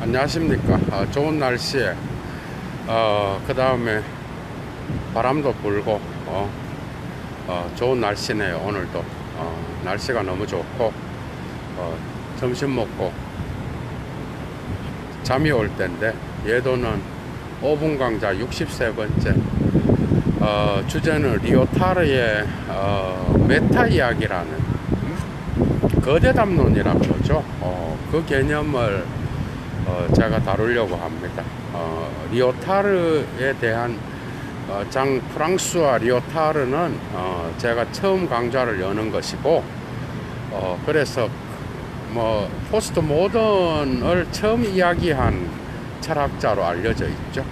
안녕하십니까. 좋은 날씨에 그 다음에 바람도 불고 좋은 날씨네요. 오늘도 날씨가 너무 좋고 점심 먹고 잠이 올 텐데, 예도는 5분 강좌 63번째. 주제는 리오타르의 메타 이야기라는 거대 담론이라 그러죠. 그 개념을 제가 다루려고 합니다. 리오타르에 대한 장 프랑스와 리오타르는 제가 처음 강좌를 여는 것이고, 그래서 뭐 포스트 모던을 처음 이야기한 철학자로 알려져 있죠.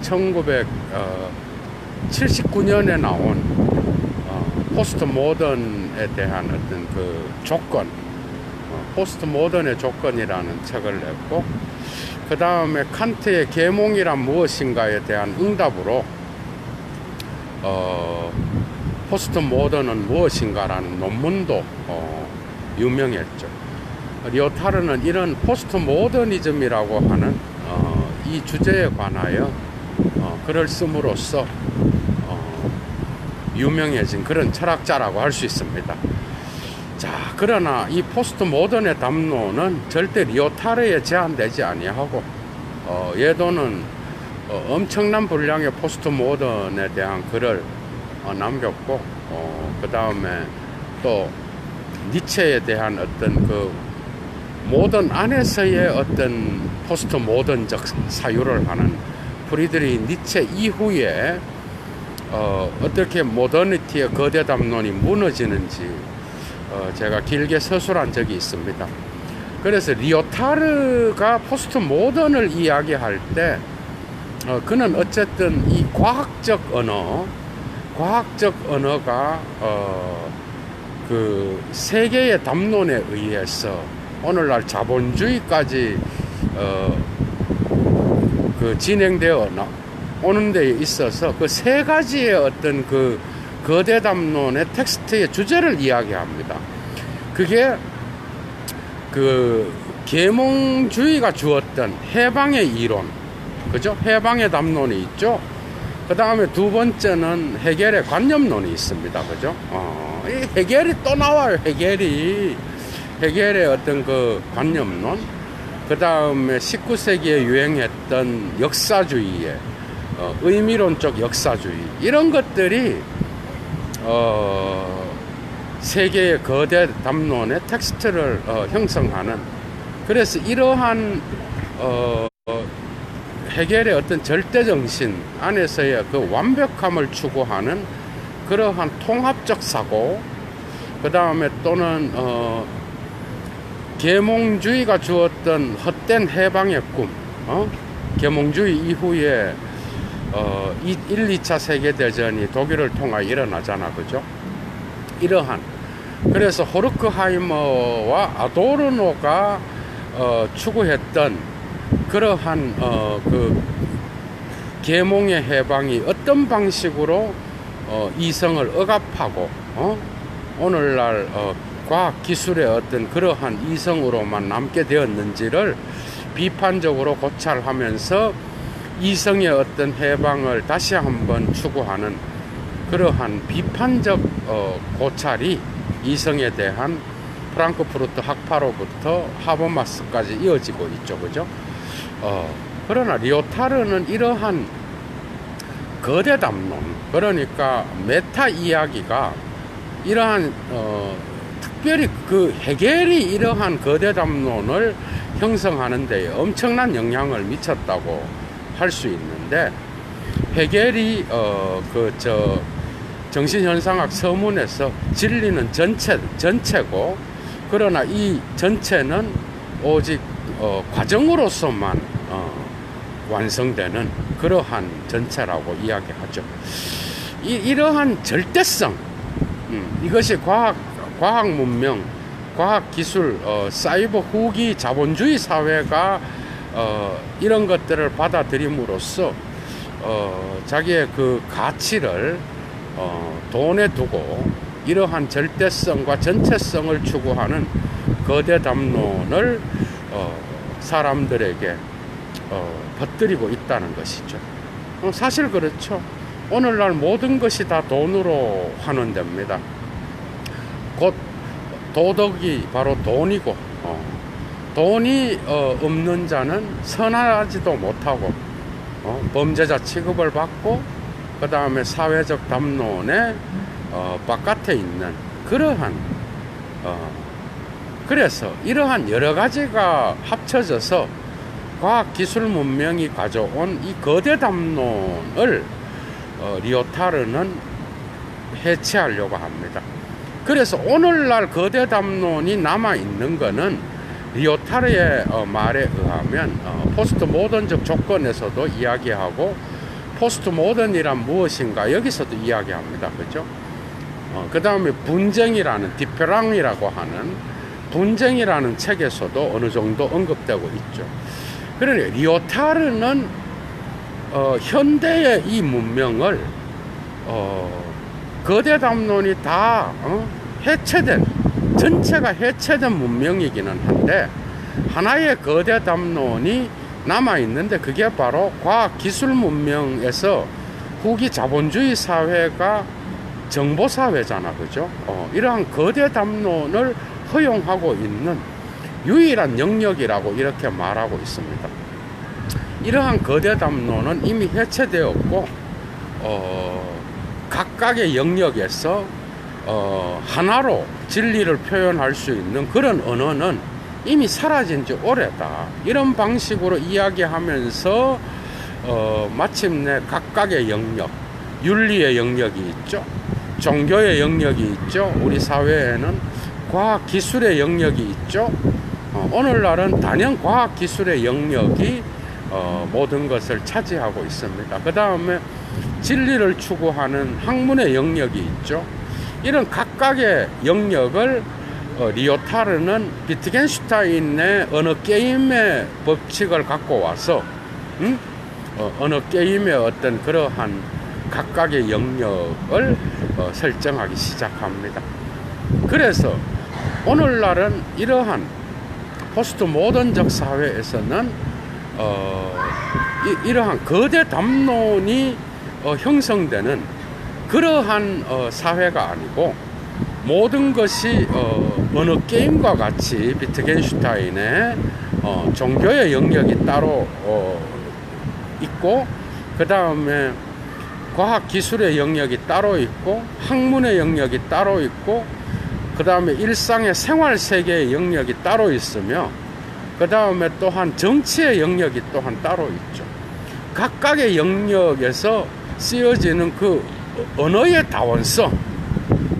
1979년에 나온 포스트 모던에 대한 어떤 그 조건, 포스트 모던의 조건이라는 책을 냈고, 그 다음에 칸트의 계몽이란 무엇인가에 대한 응답으로 포스트 모던은 무엇인가라는 논문도 유명했죠. 리오타르는 이런 포스트 모더니즘이라고 하는 이 주제에 관하여 글을 씀으로써 유명해진 그런 철학자라고 할 수 있습니다. 자, 그러나 이 포스트 모던의 담론은 절대 리오타르에 제한되지 아니하고, 예도는 엄청난 분량의 포스트 모던에 대한 글을 남겼고, 그 다음에 또 니체에 대한 어떤 그 모던 안에서의 어떤 포스트 모던적 사유를 하는 프리드리히 니체 이후에 어떻게 모더니티의 거대 담론이 무너지는지 제가 길게 서술한 적이 있습니다. 그래서 리오타르가 포스트 모던을 이야기할 때 그는 어쨌든 이 과학적 언어가 그 세계의 담론에 의해서 오늘날 자본주의까지 그 진행되어 오는 데 있어서 그 세 가지의 어떤 그 거대 담론의 텍스트의 주제를 이야기합니다. 그게 그 계몽주의가 주었던 해방의 이론, 그죠? 해방의 담론이 있죠. 그 다음에 두 번째는 헤겔의 관념론이 있습니다. 그죠? 이 헤겔이 또 나와요. 헤겔의 어떤 그 관념론. 그 다음에 19세기에 유행했던 역사주의의 의미론적 역사주의, 이런 것들이 세계의 거대 담론의 텍스트를 형성하는, 그래서 이러한 헤겔의 어떤 절대정신 안에서의 그 완벽함을 추구하는 그러한 통합적 사고, 그 다음에 또는 계몽주의가 주었던 헛된 해방의 꿈, 계몽주의 이후에 1, 2차 세계대전이 독일을 통하여 일어나잖아. 그죠? 이러한, 그래서 호르크하이머와 아도르노가 추구했던 그러한 그 계몽의 해방이 어떤 방식으로 이성을 억압하고 오늘날 과학기술의 어떤 그러한 이성으로만 남게 되었는지를 비판적으로 고찰하면서 이성의 어떤 해방을 다시 한번 추구하는 그러한 비판적 고찰이 이성에 대한 프랑크푸르트 학파로부터 하버마스까지 이어지고 있죠. 그죠? 그러나 리오타르는 이러한 거대 담론, 그러니까 메타 이야기가 이러한 특별히 그 헤겔이 이러한 거대 담론을 형성하는 데 엄청난 영향을 미쳤다고 할 수 있는데, 헤겔이 정신현상학 서문에서 진리는 전체고, 그러나 이 전체는 오직 과정으로서만 완성되는 그러한 전체라고 이야기하죠. 이러한 절대성, 이것이 과학 문명, 과학 기술, 사이버 후기 자본주의 사회가 이런 것들을 받아들임으로써 자기의 그 가치를 돈에 두고 이러한 절대성과 전체성을 추구하는 거대 담론을 사람들에게 퍼뜨리고 있다는 것이죠. 사실 그렇죠. 오늘날 모든 것이 다 돈으로 환원됩니다. 곧 도덕이 바로 돈이고, 돈이 없는 자는 선하지도 못하고 범죄자 취급을 받고, 그 다음에 사회적 담론의 바깥에 있는 그러한 그래서 이러한 여러 가지가 합쳐져서 과학기술 문명이 가져온 이 거대 담론을 리오타르는 해체하려고 합니다. 그래서 오늘날 거대 담론이 남아있는 것은 리오타르의 말에 의하면 포스트 모던적 조건에서도 이야기하고, 포스트 모던이란 무엇인가 여기서도 이야기합니다. 그죠? 그 다음에 분쟁이라는, 디페랑이라고 하는 분쟁이라는 책에서도 어느 정도 언급되고 있죠. 그러니 리오타르는 현대의 이 문명을 거대 담론이 다 해체된, 전체가 해체된 문명이기는 한데, 하나의 거대 담론이 남아있는데 그게 바로 과학기술 문명에서 후기 자본주의 사회가 정보사회잖아. 그죠? 이러한 거대 담론을 허용하고 있는 유일한 영역이라고 이렇게 말하고 있습니다. 이러한 거대 담론은 이미 해체되었고, 각각의 영역에서 하나로 진리를 표현할 수 있는 그런 언어는 이미 사라진 지 오래다. 이런 방식으로 이야기하면서 마침내 각각의 영역, 윤리의 영역이 있죠. 종교의 영역이 있죠. 우리 사회에는 과학기술의 영역이 있죠. 오늘날은 단연 과학기술의 영역이 모든 것을 차지하고 있습니다. 그 다음에 진리를 추구하는 학문의 영역이 있죠. 이런 각각의 영역을 리오타르는 비트겐슈타인의 어느 게임의 법칙을 갖고 와서 어느 게임의 어떤 그러한 각각의 영역을 설정하기 시작합니다. 그래서 오늘날은 이러한 포스트 모던적 사회에서는 이러한 거대 담론이 형성되는 그러한 사회가 아니고, 모든 것이 어느 게임과 같이 비트겐슈타인의 종교의 영역이 따로 있고, 그 다음에 과학기술의 영역이 따로 있고, 학문의 영역이 따로 있고, 그 다음에 일상의 생활세계의 영역이 따로 있으며, 그 다음에 또한 정치의 영역이 또한 따로 있죠. 각각의 영역에서 쓰여지는 그 언어의 다원성,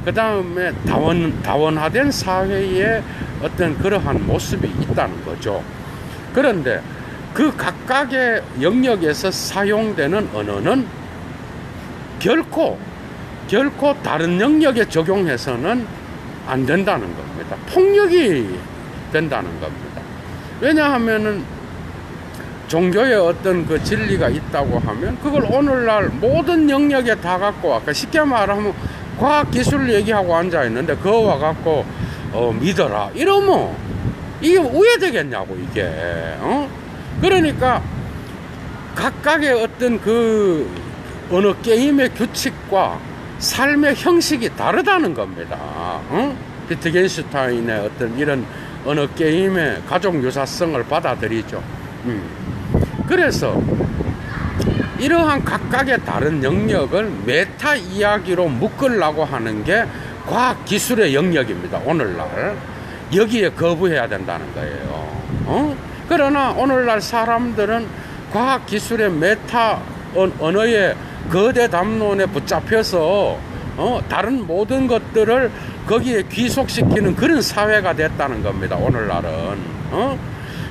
그 다음에 다원화된 사회의 어떤 그러한 모습이 있다는 거죠. 그런데 그 각각의 영역에서 사용되는 언어는 결코 다른 영역에 적용해서는 안 된다는 겁니다. 폭력이 된다는 겁니다. 왜냐하면은 종교의 어떤 그 진리가 있다고 하면 그걸 오늘날 모든 영역에 다 갖고 와. 쉽게 말하면 과학기술 얘기하고 앉아있는데 그거 와갖고 믿어라 이러면 이게 우회되겠냐고 이게. 그러니까 각각의 어떤 그 어느 게임의 규칙과 삶의 형식이 다르다는 겁니다. 비트겐슈타인의 어떤 이런 어느 게임의 가족 유사성을 받아들이죠. 그래서 이러한 각각의 다른 영역을 메타 이야기로 묶으려고 하는 게 과학기술의 영역입니다. 오늘날 여기에 거부해야 된다는 거예요. 그러나 오늘날 사람들은 과학기술의 메타 언어의 거대 담론에 붙잡혀서 다른 모든 것들을 거기에 귀속시키는 그런 사회가 됐다는 겁니다. 오늘날은.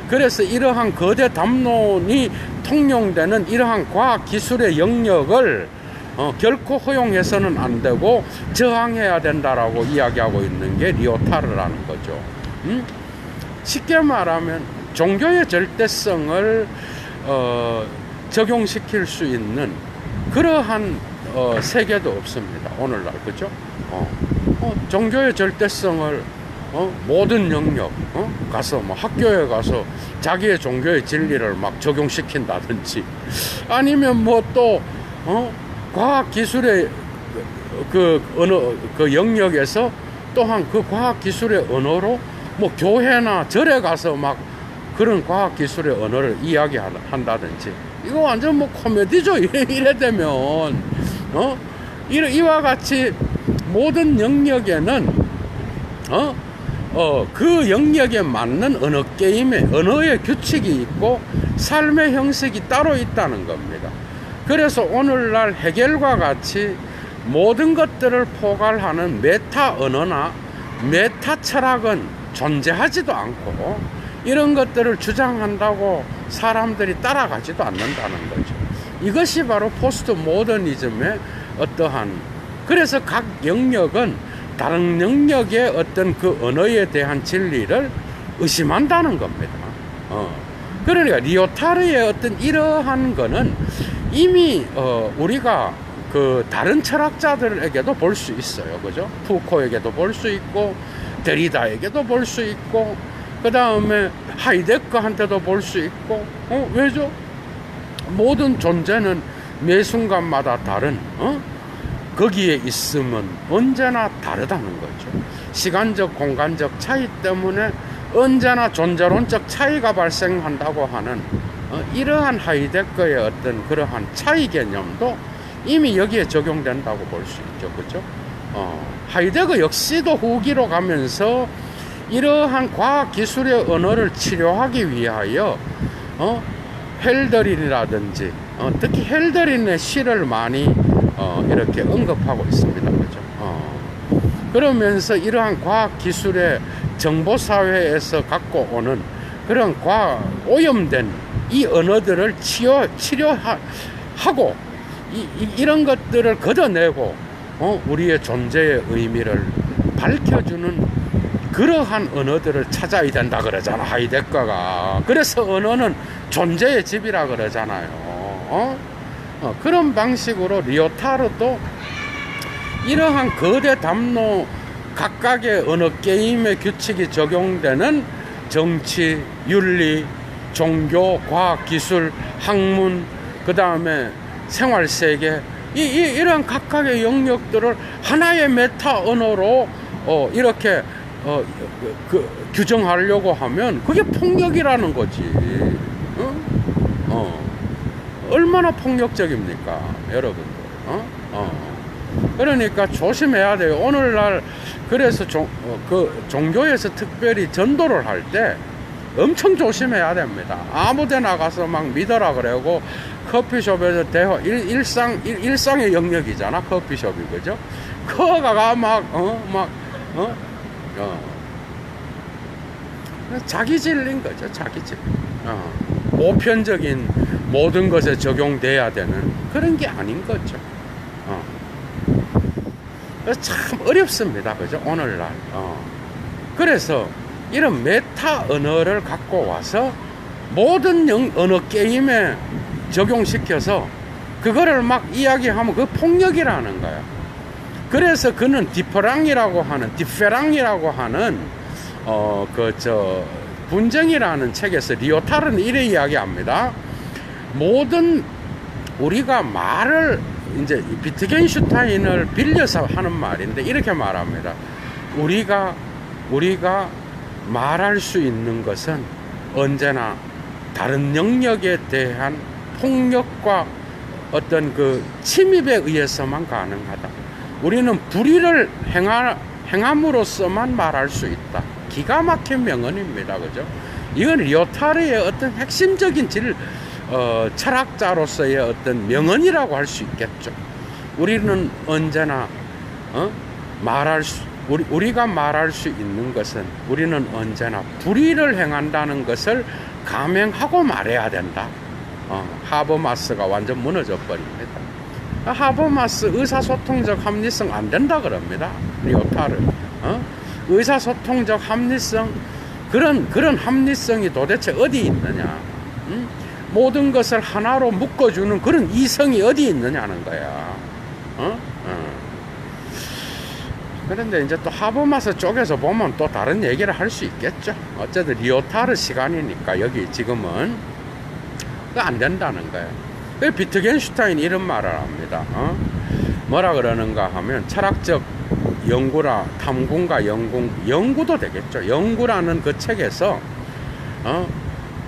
그래서 이러한 거대 담론이 통용되는 이러한 과학기술의 영역을 결코 허용해서는 안 되고 저항해야 된다라고 이야기하고 있는 게 리오타르라는 거죠. 쉽게 말하면 종교의 절대성을 적용시킬 수 있는 그러한 세계도 없습니다. 오늘날. 그죠? 종교의 절대성을 모든 영역, 가서, 뭐 학교에 가서 자기의 종교의 진리를 막 적용시킨다든지, 아니면 뭐 또, 과학기술의 그 영역에서 또한 그 과학기술의 언어로 뭐 교회나 절에 가서 막 그런 과학기술의 언어를 이야기한다든지, 이거 완전 뭐 코미디죠. 이래 되면, 이와 같이 모든 영역에는, 그 영역에 맞는 언어 게임에 언어의 규칙이 있고 삶의 형식이 따로 있다는 겁니다. 그래서 오늘날 해겔과 같이 모든 것들을 포괄하는 메타 언어나 메타 철학은 존재하지도 않고, 이런 것들을 주장한다고 사람들이 따라가지도 않는다는 거죠. 이것이 바로 포스트 모더니즘의 어떠한, 그래서 각 영역은 다른 영역의 어떤 그 언어에 대한 진리를 의심한다는 겁니다. 그러니까 리오타르의 어떤 이러한 거는 이미 우리가 그 다른 철학자들에게도 볼 수 있어요. 그죠? 푸코에게도 볼 수 있고, 데리다에게도 볼 수 있고, 그 다음에 하이데거한테도 볼 수 있고, 왜죠? 모든 존재는 매 순간마다 다른, 거기에 있으면 언제나 다르다는 거죠. 시간적, 공간적 차이 때문에 언제나 존재론적 차이가 발생한다고 하는 이러한 하이데거의 어떤 그러한 차이 개념도 이미 여기에 적용된다고 볼 수 있죠. 그죠? 하이데거 역시도 후기로 가면서 이러한 과학기술의 언어를 치료하기 위하여 헬더린이라든지 특히 헬더린의 시를 많이 이렇게 언급하고 있습니다. 그죠? 그러면서 이러한 과학기술의 정보사회에서 갖고 오는 그런 오염된 이 언어들을 치료하고 이런 것들을 걷어내고 우리의 존재의 의미를 밝혀주는 그러한 언어들을 찾아야 된다 그러잖아, 하이데거가. 그래서 언어는 존재의 집이라 그러잖아요. 그런 방식으로 리오타르도 이러한 거대 담로 각각의 언어 게임의 규칙이 적용되는 정치, 윤리, 종교, 과학, 기술, 학문, 그 다음에 생활세계, 이런 각각의 영역들을 하나의 메타 언어로 이렇게 규정하려고 하면 그게 폭력이라는 거지. 얼마나 폭력적입니까, 여러분들? 그러니까 조심해야 돼요. 오늘날 그래서 종교에서 특별히 전도를 할 때 엄청 조심해야 됩니다. 아무데나 가서 막 믿어라 그러고, 커피숍에서 일상의 영역이잖아, 커피숍이. 그죠? 거가가 자기 진리인 거죠, 자기 진리. 보편적인 모든 것에 적용돼야 되는 그런 게 아닌 거죠. 참 어렵습니다. 그죠? 오늘날. 그래서 이런 메타 언어를 갖고 와서 모든 언어 게임에 적용시켜서 그거를 막 이야기하면 그 폭력이라는 거야. 그래서 그는 디페랑이라고 하는 분쟁이라는 책에서 리오타르는 이래 이야기합니다. 모든 우리가 말을 이제 비트겐슈타인을 빌려서 하는 말인데 이렇게 말합니다. 우리가 말할 수 있는 것은 언제나 다른 영역에 대한 폭력과 어떤 그 침입에 의해서만 가능하다. 우리는 불의를 행함으로써만 말할 수 있다. 기가 막힌 명언입니다. 그죠? 이건 리오타르의 어떤 핵심적인 철학자로서의 어떤 명언이라고 할 수 있겠죠. 우리는 언제나 우리가 말할 수 있는 것은 우리는 언제나 불의를 행한다는 것을 감행하고 말해야 된다. 하버마스가 완전 무너져 버립니다. 하버마스 의사소통적 합리성 안 된다 그럽니다. 리오타르. 의사소통적 합리성, 그런 합리성이 도대체 어디 있느냐? 모든 것을 하나로 묶어주는 그런 이성이 어디 있느냐는 거야. 그런데 이제 또 하버마스 쪽에서 보면 또 다른 얘기를 할 수 있겠죠. 어쨌든 리오타르 시간이니까 여기 지금은 안 된다는 거예요. 비트겐슈타인 이런 말을 합니다. 뭐라 그러는가 하면 철학적 연구라 탐구가 연구도 되겠죠. 연구라는 그 책에서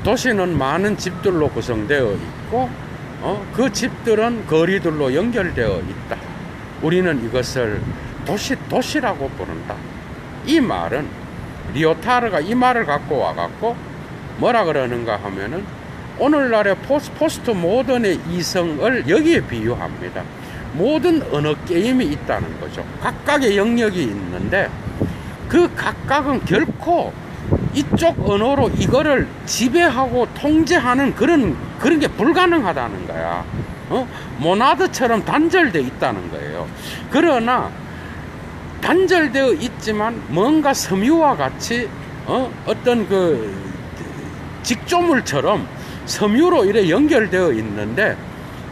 도시는 많은 집들로 구성되어 있고 그 집들은 거리들로 연결되어 있다. 우리는 이것을 도시라고 부른다. 이 말은 리오타르가 이 말을 갖고 와갖고 뭐라 그러는가 하면은 오늘날의 포스트 모던의 이성을 여기에 비유합니다. 모든 언어 게임이 있다는 거죠. 각각의 영역이 있는데 그 각각은 결코 이쪽 언어로 이거를 지배하고 통제하는 그런 게 불가능하다는 거야. 모나드처럼 단절되어 있다는 거예요. 그러나 단절되어 있지만 뭔가 섬유와 같이 어떤 그 직조물처럼 섬유로 이래 연결되어 있는데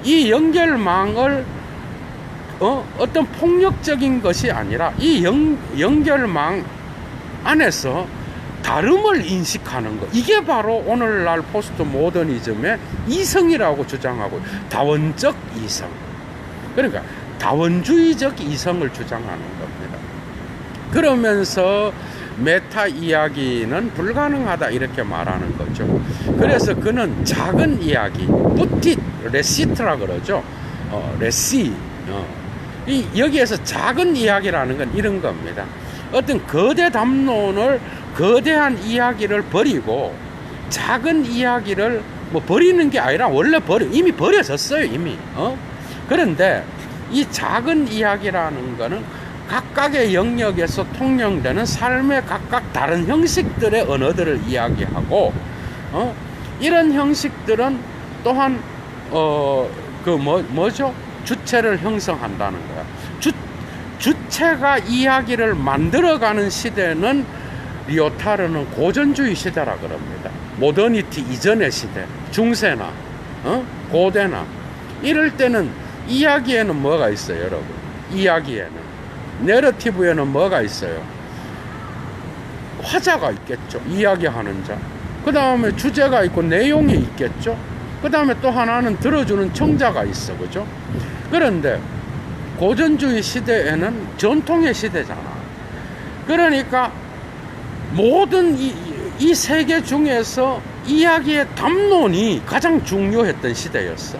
이 연결망을 어떤 폭력적인 것이 아니라 이 연결망 안에서 다름을 인식하는 것, 이게 바로 오늘날 포스트 모더니즘의 이성이라고 주장하고 다원적 이성, 그러니까 다원주의적 이성을 주장하는 겁니다. 그러면서 메타 이야기는 불가능하다 이렇게 말하는 거죠. 그래서 그는 작은 이야기, 뿌티 레시트라 그러죠. 레시. 여기에서 작은 이야기라는 건 이런 겁니다. 어떤 거대 담론을, 거대한 이야기를 버리고 작은 이야기를 뭐 버리는 게 아니라 원래 이미 버려졌어요, 이미. 그런데 이 작은 이야기라는 거는 각각의 영역에서 통용되는 삶의 각각 다른 형식들의 언어들을 이야기하고, 이런 형식들은 또한, 뭐죠? 주체를 형성한다는 거야. 주체가 이야기를 만들어가는 시대는 리오타르는 고전주의 시대라 그럽니다. 모더니티 이전의 시대, 중세나, 고대나. 이럴 때는 이야기에는 뭐가 있어요, 여러분? 이야기에는. 내러티브에는 뭐가 있어요? 화자가 있겠죠. 이야기하는 자. 그 다음에 주제가 있고 내용이 있겠죠. 그 다음에 또 하나는 들어주는 청자가 있어. 그죠? 그런데 고전주의 시대에는 전통의 시대잖아. 그러니까 모든 이 세계 중에서 이야기의 담론이 가장 중요했던 시대였어.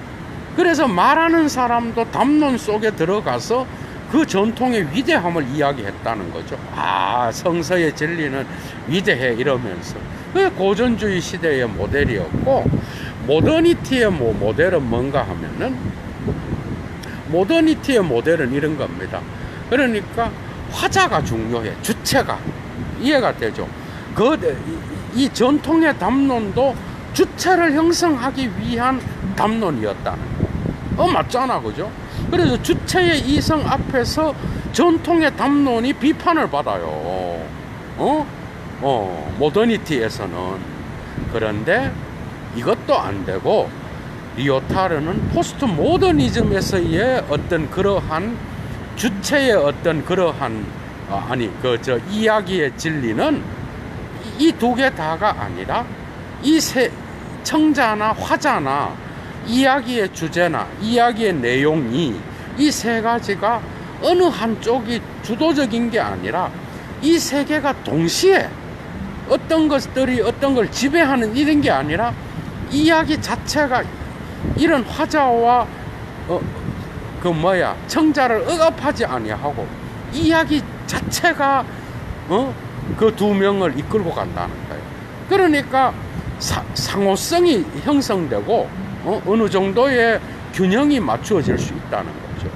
그래서 말하는 사람도 담론 속에 들어가서 그 전통의 위대함을 이야기했다는 거죠. 성서의 진리는 위대해 이러면서. 그게 고전주의 시대의 모델이었고, 모더니티의 모델은 뭔가 하면은, 모더니티의 모델은 이런 겁니다. 그러니까 화자가 중요해. 주체가. 이해가 되죠? 이 전통의 담론도 주체를 형성하기 위한 담론이었다는 거. 맞잖아, 그죠? 그래서 주체의 이성 앞에서 전통의 담론이 비판을 받아요. 모더니티에서는. 그런데 이것도 안 되고, 리오타르는 포스트 모더니즘에서의 어떤 그러한 주체의 어떤 그러한 이야기의 진리는 이 두 개 다가 아니라 이 청자나 화자나 이야기의 주제나 이야기의 내용이 이 세 가지가 어느 한쪽이 주도적인 게 아니라 이 세 개가 동시에 어떤 것들이 어떤 걸 지배하는 이런 게 아니라 이야기 자체가 이런 화자와 청자를 억압하지 아니하고 이야기 자체가 그 두 명을 이끌고 간다는 거예요. 그러니까 상호성이 형성되고 어느 정도의 균형이 맞추어질 수 있다는 거죠.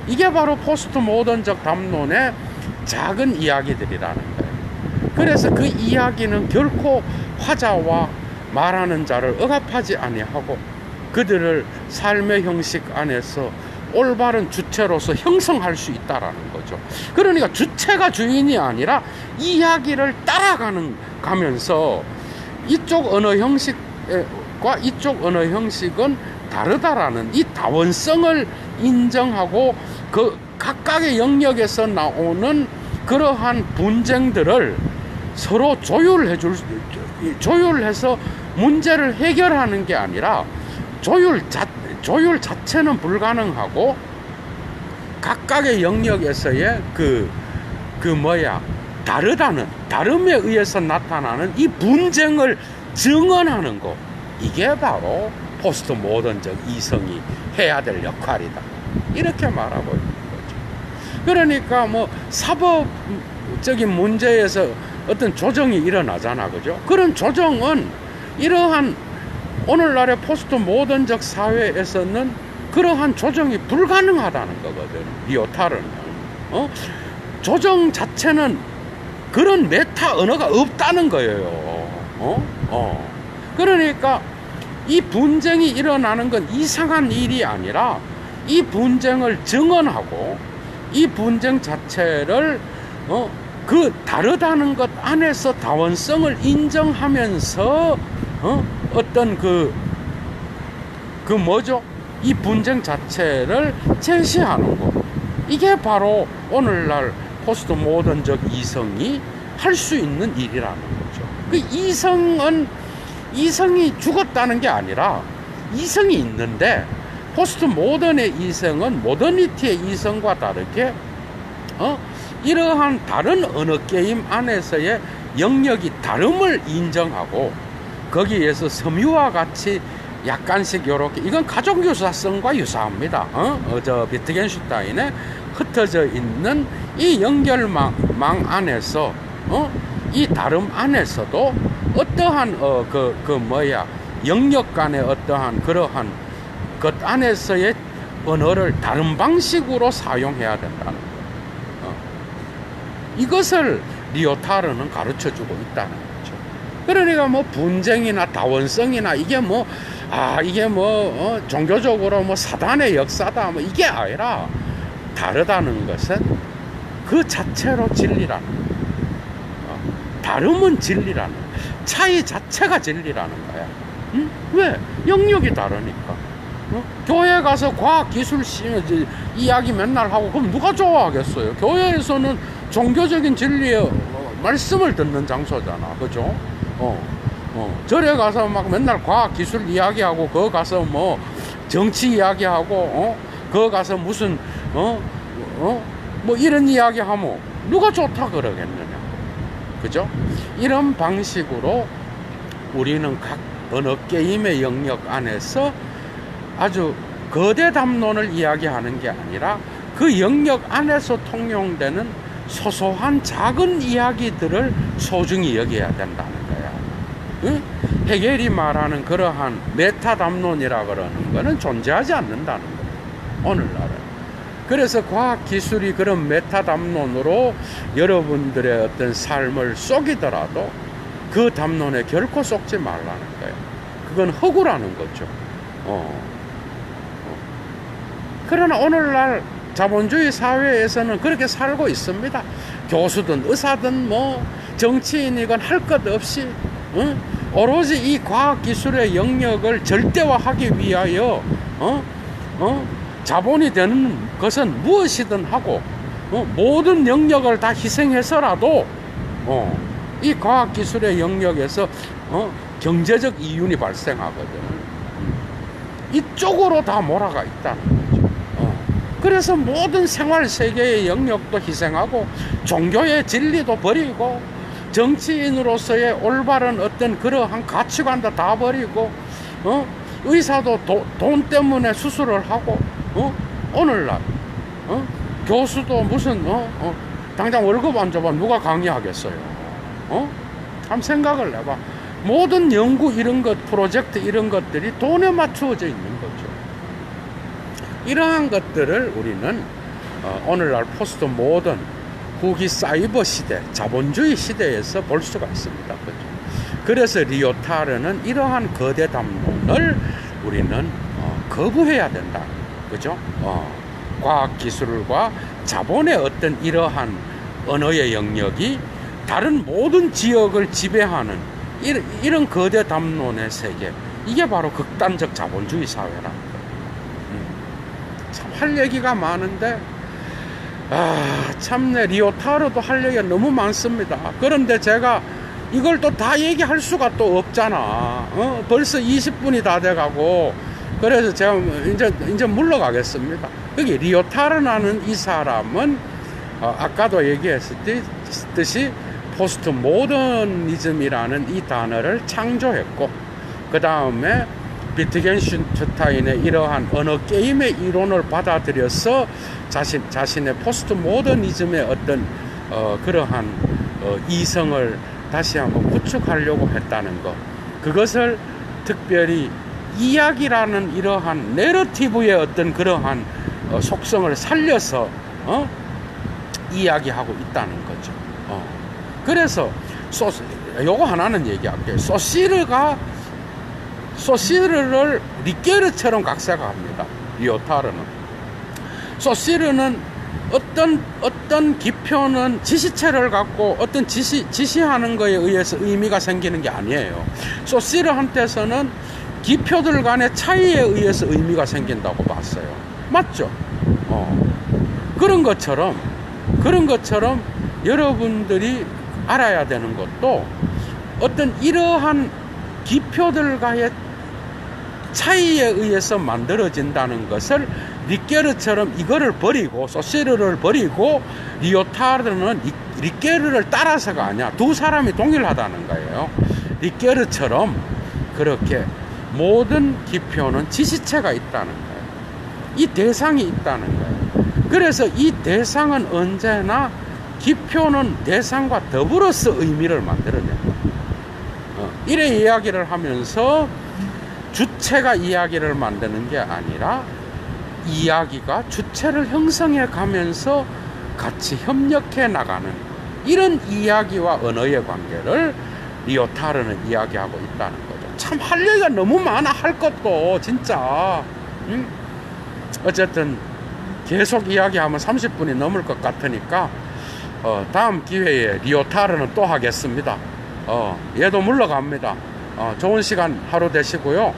이게 바로 포스트 모던적 담론의 작은 이야기들이라는 거예요. 그래서 그 이야기는 결코 화자와 말하는 자를 억압하지 아니하고 그들을 삶의 형식 안에서 올바른 주체로서 형성할 수 있다라는 거죠. 그러니까 주체가 주인이 아니라 이야기를 가면서 이쪽 언어 형식과 이쪽 언어 형식은 다르다라는 이 다원성을 인정하고 각각의 영역에서 나오는 그러한 분쟁들을 서로 조율해서 문제를 해결하는 게 아니라 조율 자체는 불가능하고 각각의 영역에서의 다름에 의해서 나타나는 이 분쟁을 증언하는 것, 이게 바로 포스트 모던적 이성이 해야 될 역할이다, 이렇게 말하고 있는 거죠. 그러니까 뭐 사법적인 문제에서 어떤 조정이 일어나잖아, 그죠? 그런 조정은 이러한 오늘날의 포스트 모던적 사회에서는 그러한 조정이 불가능하다는 거거든. 리오타르는 조정 자체는 그런 메타 언어가 없다는 거예요. 그러니까 이 분쟁이 일어나는 건 이상한 일이 아니라 이 분쟁을 증언하고 이 분쟁 자체를 그 다르다는 것 안에서 다원성을 인정하면서 어떤 이 분쟁 자체를 제시하는 것, 이게 바로 오늘날 포스트 모던적 이성이 할 수 있는 일이라는 거죠. 그 이성이 죽었다는 게 아니라 이성이 있는데, 포스트 모던의 이성은 모더니티의 이성과 다르게 이러한 다른 언어 게임 안에서의 영역이 다름을 인정하고 거기에서 섬유와 같이 약간씩 요렇게, 이건 가족 유사성과 유사합니다. 비트겐슈타인의 흩어져 있는 이 연결망 안에서 이 다름 안에서도 어떠한 영역 간의 어떠한 그러한 것 안에서의 언어를 다른 방식으로 사용해야 된다는 거예요. 이것을 리오타르는 가르쳐주고 있다는 거죠. 그러니까 뭐 분쟁이나 다원성이나 이게 종교적으로 사단의 역사다 이게 아니라, 다르다는 것은 그 자체로 진리라는 거야. 다름은 진리라는 거야. 차이 자체가 진리라는 거야. 응? 왜? 영역이 다르니까. 교회 가서 과학 기술 이야기 맨날 하고 그럼 누가 좋아하겠어요? 교회에서는 종교적인 진리의 말씀을 듣는 장소잖아, 그죠? 절에 가서 막 맨날 과학 기술 이야기하고, 거기 가서 뭐 정치 이야기하고, 거기 가서 무슨 뭐 이런 이야기하면 누가 좋다 그러겠느냐, 그죠? 이런 방식으로 우리는 각 언어 게임의 영역 안에서 아주 거대 담론을 이야기하는 게 아니라 그 영역 안에서 통용되는 소소한 작은 이야기들을 소중히 여겨야 된다는 거야. 응? 헤겔이 말하는 그러한 메타 담론이라 그러는 거는 존재하지 않는다는 거야, 오늘날은. 그래서 과학 기술이 그런 메타 담론으로 여러분들의 어떤 삶을 속이더라도 그 담론에 결코 속지 말라는 거예요. 그건 허구라는 거죠. 그러나 오늘날 자본주의 사회에서는 그렇게 살고 있습니다. 교수든 의사든 정치인이건 할 것 없이 오로지 이 과학기술의 영역을 절대화하기 위하여 자본이 되는 것은 무엇이든 하고 모든 영역을 다 희생해서라도 이 과학기술의 영역에서 경제적 이윤이 발생하거든. 이쪽으로 다 몰아가 있다는 거죠. 그래서 모든 생활 세계의 영역도 희생하고 종교의 진리도 버리고 정치인으로서의 올바른 어떤 그러한 가치관도 다 버리고 의사도 돈 때문에 수술을 하고 오늘날 교수도 무슨 당장 월급 안 줘봐 누가 강의하겠어요? 한번 생각을 해봐. 모든 연구 이런 것, 프로젝트 이런 것들이 돈에 맞추어져 있는 거죠. 이러한 것들을 우리는 오늘날 포스트 모던 후기 사이버 시대, 자본주의 시대에서 볼 수가 있습니다. 그죠? 그래서 리오타르는 이러한 거대 담론을 우리는 거부해야 된다. 그죠? 과학기술과 자본의 어떤 이러한 언어의 영역이 다른 모든 지역을 지배하는 이런 거대 담론의 세계, 이게 바로 극단적 자본주의 사회라는 거예요. 참 할 얘기가 많은데 참내 리오타르도 할 얘기가 너무 많습니다. 그런데 제가 이걸 또 다 얘기할 수가 또 없잖아. 벌써 20분이 다 돼가고, 그래서 제가 이제 물러가겠습니다. 여기 리오타르라는 이 사람은 아까도 얘기했듯이 포스트 모더니즘이라는 이 단어를 창조했고, 그 다음에 비트겐슈타인의 이러한 언어 게임의 이론을 받아들여서 자신의 포스트 모더니즘의 어떤 그러한 이성을 다시 한번 구축하려고 했다는 것, 그것을 특별히 이야기라는 이러한 내러티브의 어떤 그러한 속성을 살려서 이야기하고 있다는 거죠. 그래서 요거 하나는 얘기할게요. 소시르를 리게르처럼 각색합니다. 리오타르는. 소시르는 어떤 기표는 지시체를 갖고 어떤 지시하는 거에 의해서 의미가 생기는 게 아니에요. 소시르한테서는 기표들 간의 차이에 의해서 의미가 생긴다고 봤어요. 맞죠? 그런 것처럼 여러분들이 알아야 되는 것도 어떤 이러한 기표들과의 차이에 의해서 만들어진다는 것을 리게르처럼 이거를 버리고 소시르를 버리고 리오타르는 리게르를 따라서가 아니야. 두 사람이 동일하다는 거예요. 리게르처럼 그렇게 모든 기표는 지시체가 있다는 거예요. 이 대상이 있다는 거예요. 그래서 이 대상은 언제나 기표는 대상과 더불어서 의미를 만들어낸다. 이래 이야기를 하면서 주체가 이야기를 만드는 게 아니라 이야기가 주체를 형성해 가면서 같이 협력해 나가는 이런 이야기와 언어의 관계를 리오타르는 이야기하고 있다는 거죠. 참 할 얘기가 너무 많아. 할 것도 진짜. 어쨌든 계속 이야기하면 30분이 넘을 것 같으니까 다음 기회에 리오타르는 또 하겠습니다. 얘도 물러갑니다. 좋은 시간 하루 되시고요.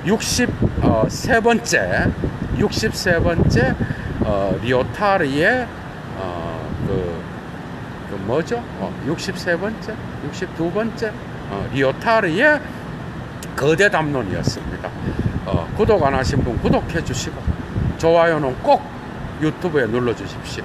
63번째 리오타르의 뭐죠? 63번째? 62번째? 리오타르의 거대 담론이었습니다. 구독 안 하신 분 구독해 주시고 좋아요는 꼭 유튜브에 눌러 주십시오.